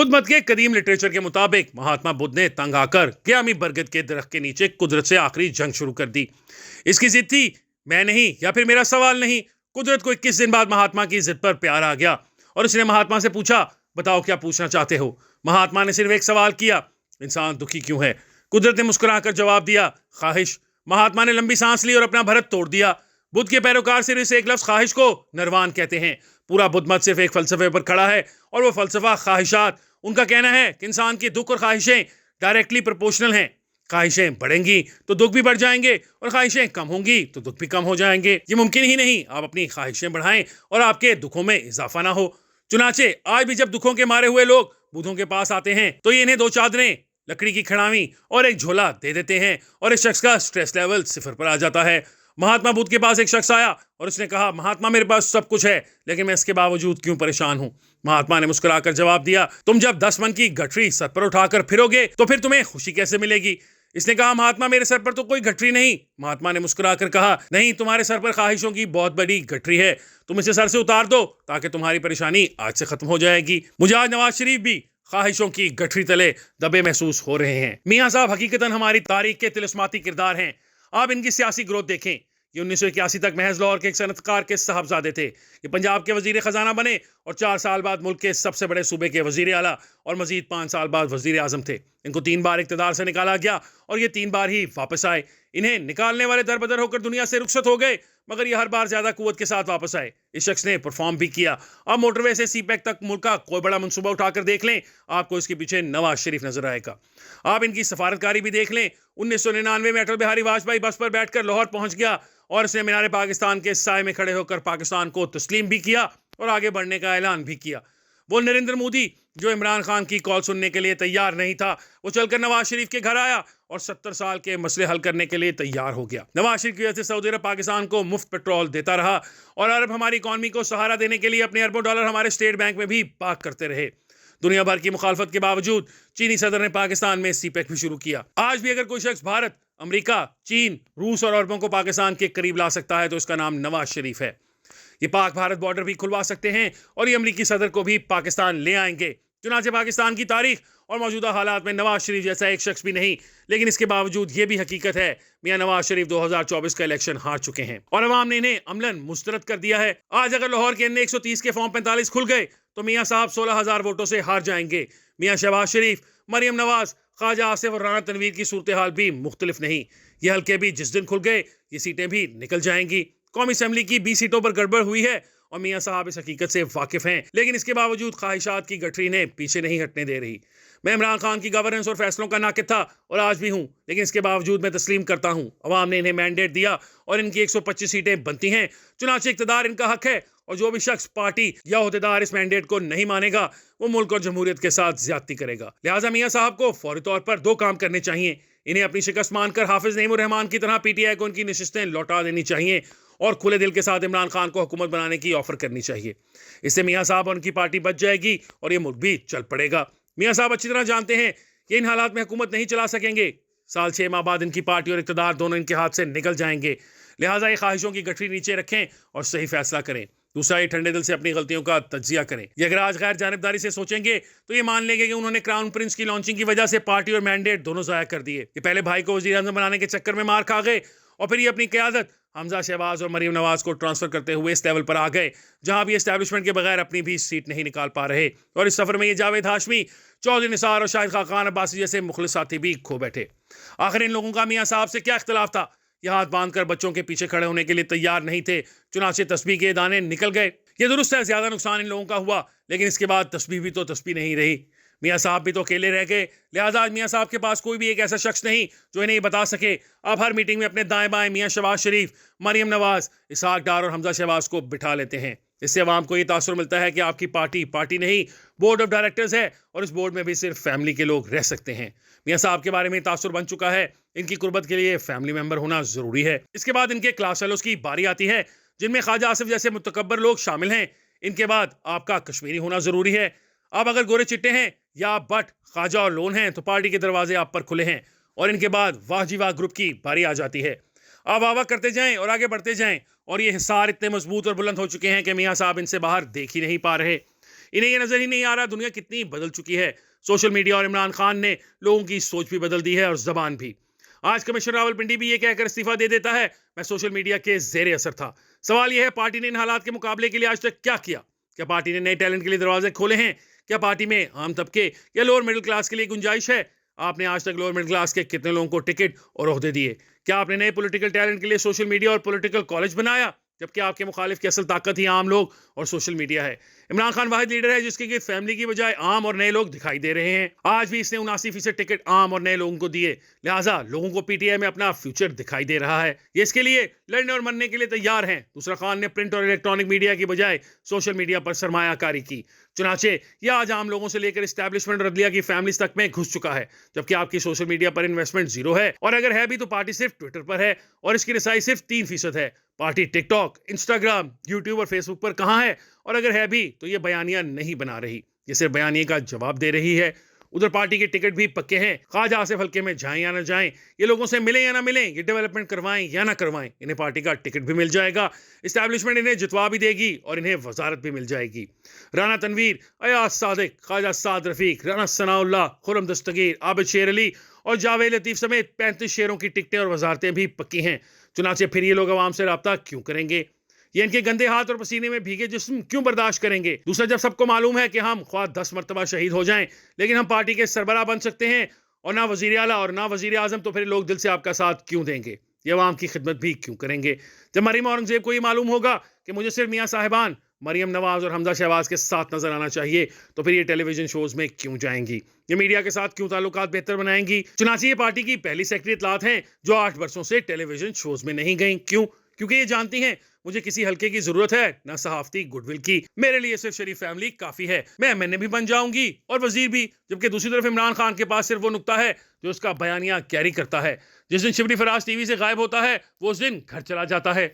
बुद्ध मत के कदीम लिटरेचर के मुताबिक महात्मा बुद्ध ने तंग आकर क़यामी बरगद के दरख्त के नीचे कुदरत से आखिरी जंग शुरू कर दी। इसकी जिद थी, मैं नहीं या फिर मेरा सवाल नहीं। कुदरत को 21 दिन बाद महात्मा की जिद पर प्यार आ गया और उसने महात्मा से पूछा, बताओ क्या पूछना चाहते हो। महात्मा ने सिर्फ एक सवाल किया, इंसान दुखी क्यों है। कुदरत ने मुस्कुराकर जवाब दिया, ख्वाहिश। महात्मा ने लंबी सांस ली और अपना भरत तोड़ दिया। बुद्ध के पैरोकार सिर्फ इस एक लफ्ज ख्वाहिश को नरवान कहते हैं। पूरा बुद्ध मत सिर्फ एक फलसफे पर खड़ा है और वो फलसफा ख्वाहिशात। उनका कहना है कि इंसान के दुख और ख्वाहिशें डायरेक्टली प्रोपोर्शनल हैं। ख्वाहिशें बढ़ेंगी तो दुख भी बढ़ जाएंगे और ख्वाहिशें कम होंगी तो दुख भी कम हो जाएंगे। ये मुमकिन ही नहीं आप अपनी ख्वाहिशें बढ़ाएं और आपके दुखों में इजाफा ना हो। चुनाचे आज भी जब दुखों के मारे हुए लोग बुद्धों के पास आते हैं तो ये इन्हें 2 चादरें, लकड़ी की खड़ावी और एक झोला दे देते हैं और इस शख्स का स्ट्रेस लेवल 0 पर आ जाता है। महात्मा बुद्ध के पास एक शख्स आया और उसने कहा, महात्मा मेरे पास सब कुछ है लेकिन मैं इसके बावजूद क्यों परेशान हूं। महात्मा ने मुस्कुराकर जवाब दिया, तुम जब 10 मन की गठरी सर पर उठाकर फिरोगे तो फिर तुम्हें खुशी कैसे मिलेगी। इसने कहा, महात्मा मेरे सर पर तो कोई गठरी नहीं। महात्मा ने मुस्कुराकर कहा, नहीं, तुम्हारे सर पर ख्वाहिशों की बहुत बड़ी गठरी है, तुम इसे सर से उतार दो ताकि तुम्हारी परेशानी आज से खत्म हो जाएगी। मुझे आज नवाज शरीफ भी ख्वाहिशों की गठरी तले दबे महसूस हो रहे हैं। मियाँ साहब हकीकतन हमारी तारीख के तिलिस्माती किरदार हैं। आप इनकी सियासी ग्रोथ देखें। ये 1981 तक महज लाहौर के एक सनतकार के साहबजादे थे। ये पंजाब के वजीर खजाना बने और 4 साल बाद मुल्क के सबसे बड़े सूबे के वजीर आला और मजीद 5 साल बाद वजीर आजम थे। इनको 3 बार इक़्तिदार से निकाला गया और ये 3 बार ही वापस आए। इन्हें निकालने वाले दरबदर होकर दुनिया से रुखसत हो गए मगर ये हर बार ज्यादा कुव्वत के साथ वापस आए। इस शख्स ने परफॉर्म भी किया। अब मोटरवे से सीपैक तक मुल्क का कोई बड़ा मंसूबा उठाकर देख लें, आपको इसके पीछे नवाज शरीफ नजर आएगा। आप इनकी सफारतकारी भी देख लें। 1999 में अटल बिहारी वाजपेयी बस पर बैठकर लाहौर पहुंच गया और इसने मीनार पाकिस्तान के साए में खड़े होकर पाकिस्तान को तस्लीम भी किया और आगे बढ़ने का ऐलान भी किया। वो नरेंद्र मोदी जो इमरान खान की कॉल सुनने के लिए तैयार नहीं था, वो चलकर नवाज शरीफ के घर आया और 70 साल के मसले हल करने के लिए तैयार हो गया। नवाज शरीफ की वजह से सऊदी अरब पाकिस्तान को मुफ्त पेट्रोल देता रहा और अरब हमारी इकॉनमी को सहारा देने के लिए अपने अरबों डॉलर हमारे स्टेट बैंक में भी पार्क करते रहे। दुनिया भर की मुखालफत के बावजूद चीनी सदर ने पाकिस्तान में सीपैक भी शुरू किया। आज भी अगर कोई शख्स भारत, अमेरिका, चीन, रूस और अरबों को पाकिस्तान के करीब ला सकता है तो इसका नाम नवाज शरीफ है। ये पाक भारत बॉर्डर भी खुलवा सकते हैं और ये अमेरिकी सदर को भी पाकिस्तान ले आएंगे। चुनाचे पाकिस्तान की तारीख और मौजूदा हालात में नवाज शरीफ जैसा एक शख्स भी नहीं, लेकिन इसके बावजूद ये भी हकीकत है, मियां नवाज शरीफ 2024 का इलेक्शन हार चुके हैं और अवाम ने इन्हें अमलन मुस्तरद कर दिया है। आज अगर लाहौर के अन्य 130 के फॉर्म 45 खुल गए तो मियां साहब 16,000 वोटों से हार जाएंगे। मियां शहबाज शरीफ, मरियम नवाज, ख्वाजा आसिफ और राना तनवीर की सूरत हाल भी मुख्तलिफ नहीं। ये हल्के भी जिस दिन खुल गए ये सीटें भी निकल जाएंगी। कौमी असेंबली की 20 सीटों पर गड़बड़ हुई है और मियां साहब इस हकीकत से वाकिफ हैं, लेकिन इसके बावजूद ख्वाहिशात की गठरी ने पीछे नहीं हटने दे रही। मैं इमरान खान की गवर्नेंस और फैसलों का नाकिद था और आज भी हूं, लेकिन इसके बावजूद मैं तस्लीम करता हूं अवाम ने इन्हें मैंडेट दिया और इनकी 125 सीटें बनती हैं। चुनाचे इक़्तिदार इनका हक है और जो भी शख्स, पार्टी या ओहदेदार इस मैंडेट को नहीं मानेगा वो मुल्क और जमहूरियत के साथ ज्यादती करेगा। लिहाजा मियां साहब को फौरी तौर पर 2 काम करने चाहिए। इन्हें अपनी शिकस्त मानकर हाफिज नईमुर रहमान की तरह PTI को उनकी नशिस्तें लौटा देनी चाहिए और खुले दिल के साथ इमरान खान को हुकूमत बनाने की ऑफर करनी चाहिए। इससे मियां साहब और उनकी पार्टी बच जाएगी और ये मुल्क भी चल पड़ेगा। मियां साहब अच्छी तरह जानते हैं कि इन हालात में हुकूमत नहीं चला सकेंगे। साल 6 माह बाद इनकी पार्टी और इक़्तिदार दोनों इनके हाथ से निकल जाएंगे। लिहाजा ये ख्वाहिशों की गठरी नीचे रखें और सही फैसला करें। दूसरा, ये ठंडे दिल से अपनी गलतियों का तज्जिया करें। ये अगर आज गैर जानिबदारी से सोचेंगे तो ये मान लेंगे कि उन्होंने क्राउन प्रिंस की लॉन्चिंग की वजह से पार्टी और मैंडेट दोनों ज़ाया कर दिए। ये पहले भाई को वज़ीर आज़म बनाने के चक्कर में मार खा गए और फिर ये अपनी क़यादत हमजा शहबाज और मरीम नवाज को ट्रांसफर करते हुए इस लेवल पर आ गए जहां भी एस्टैब्लिशमेंट के बगैर अपनी भी सीट नहीं निकाल पा रहे। और इस सफर में ये जावेद हाशमी, चौधरी निसार और शाहिद खान अब्बासी जैसे मुखलिस साथी भी खो बैठे। आखिर इन लोगों का मियां साहब से क्या इख्तिलाफ था। ये हाथ बांधकर बच्चों के पीछे खड़े होने के लिए तैयार नहीं थे। चुनाचे तस्बीह के दाने निकल गए। ये दुरुस्त है, ज्यादा नुकसान इन लोगों का हुआ, लेकिन इसके बाद तस्बीह भी तो तस्बीह नहीं रही। मियां साहब भी तो अकेले रह गए। लिहाजा आज मियां साहब के पास कोई भी एक ऐसा शख्स नहीं जो इन्हें बता सके। आप हर मीटिंग में अपने दाएं बाएं मियां शहबाज शरीफ, मरियम नवाज, इसहाक डार और हमजा शहबाज को बिठा लेते हैं। इससे अवाम को ये तासुर मिलता है कि आपकी पार्टी नहीं, बोर्ड ऑफ डायरेक्टर्स है और इस बोर्ड में भी सिर्फ फैमिली के लोग रह सकते हैं। मियां साहब के बारे में तासुर बन चुका है। इनकी कुर्बत के लिए फैमिली मेंबर होना जरूरी है। इसके बाद इनके क्लास फेलोज की बारी आती है जिनमें ख्वाजा आसिफ जैसे मुतकब्बर लोग शामिल हैं। इनके बाद आपका कश्मीरी होना जरूरी है। आप अगर गोरे चिट्टे हैं या आप बट, ख्वाजा और लोन हैं तो पार्टी के दरवाजे आप पर खुले हैं। और इनके बाद वाह जी वाह ग्रुप की बारी आ जाती है। आप वाह करते जाएं और आगे बढ़ते जाएं और ये हिसार इतने मजबूत और बुलंद हो चुके हैं कि मियां साहब इनसे बाहर देख ही नहीं पा रहे। इन्हें ये नजर ही नहीं आ रहा दुनिया कितनी बदल चुकी है। सोशल मीडिया और इमरान खान ने लोगों की सोच भी बदल दी है और जबान भी। आज कमिश्नर रावलपिंडी भी ये कहकर इस्तीफा दे देता है, मैं सोशल मीडिया के जेर असर था। सवाल यह है, पार्टी ने इन हालात के मुकाबले के लिए आज तक क्या किया? क्या पार्टी ने नए टैलेंट के लिए दरवाजे खोले हैं? क्या पार्टी में आम तबके या लोअर मिडिल क्लास के लिए गुंजाइश है? आपने आज तक लोअर मिडिल क्लास के कितने लोगों को टिकट और ओहदे दिए? क्या आपने नए पॉलिटिकल टैलेंट के लिए सोशल मीडिया और पॉलिटिकल कॉलेज बनाया? जबकि आपके मुखालिफ की असल ताकत ही आम लोग और सोशल मीडिया है। इमरान खान वाहिद लीडर है जिसके गिर्द फैमिली की बजाय आम और नए लोग दिखाई दे रहे हैं। आज भी इसने 79% टिकट आम और नए लोगों को दिए, लिहाजा लोगों को पीटीआई में अपना फ्यूचर दिखाई दे रहा है। ये इसके लिए लड़ने और मरने के लिए तैयार हैं। दूसरा, खान ने प्रिंट और इलेक्ट्रॉनिक मीडिया की बजाय सोशल मीडिया पर सरमायाकारी की, चुनाचे ये आज आम लोगों से लेकर एस्टैब्लिशमेंट और अदलिया की फैमिलीज तक में घुस चुका है। जबकि आपकी सोशल मीडिया पर इन्वेस्टमेंट जीरो है, और अगर है भी तो पार्टी सिर्फ ट्विटर पर है और इसकी रसाई सिर्फ 3% है। पार्टी टिकटॉक, इंस्टाग्राम, यूट्यूब और फेसबुक पर कहां है? और अगर है भी तो ये बयानिया नहीं बना रही, ये सिर्फ बयानिए का जवाब दे रही है। उधर पार्टी के टिकट भी पक्के हैं। ख्वाजा आसिफ हल्के में जाएं या ना जाएं, ये लोगों से मिलें या ना मिलें, ये डेवलपमेंट करवाएं या ना करवाएं, इन्हें पार्टी का टिकट भी मिल जाएगा। इस्टेब्लिशमेंट इन्हें जितवा भी देगी और इन्हें वजारत भी मिल जाएगी। राना तनवीर, अयाज सादिक, ख्वाजा साद रफीक, राना सनाउल्लाह, खुरम दस्तगीर, आबिद शेर अली और जावेद लतीफ समेत 35 शेरों की टिकटें और वजारतें भी पक्की हैं। चुनाचे फिर ये लोग अवाम से रब्ता क्यों करेंगे? ये इनके गंदे हाथ और पसीने में भीगे जिस्म क्यों बर्दाश्त करेंगे? दूसरा, जब सबको मालूम है कि हम ख्वाह 10 मरतबा शहीद हो जाएं लेकिन हम पार्टी के सरबराह बन सकते हैं और ना वजीर आला और ना वजीर आजम, तो फिर लोग दिल से आपका साथ क्यों देंगे? ये अवाम की खिदमत भी क्यों करेंगे? जब मरीम औरंगजेब को ये मालूम होगा कि मुझे सिर्फ मियाँ साहिबान, मरियम नवाज और हमजा शहबाज के साथ नजर आना चाहिए, तो फिर ये टेलीविजन शोज में क्यों जाएंगी? ये मीडिया के साथ क्यों ताल्लुकात बेहतर बनाएंगी? चुनांचे ये पार्टी की पहली सेक्रेटरी इत्तलात हैं जो 8 वर्षों से टेलीविजन शोज में नहीं गई। क्यों? क्योंकि ये जानती हैं मुझे किसी हल्के की जरूरत है ना सहाफती गुडविल की। मेरे लिए सिर्फ शरीफ फैमिली काफी है। मैं एमएनए भी बन जाऊंगी और वजीर भी। जबकि दूसरी तरफ इमरान खान के पास सिर्फ वो नुक्ता है जो उसका बयानिया कैरी करता है। जिस दिन शिबली फराज टीवी से गायब होता है वो उस दिन घर चला जाता है।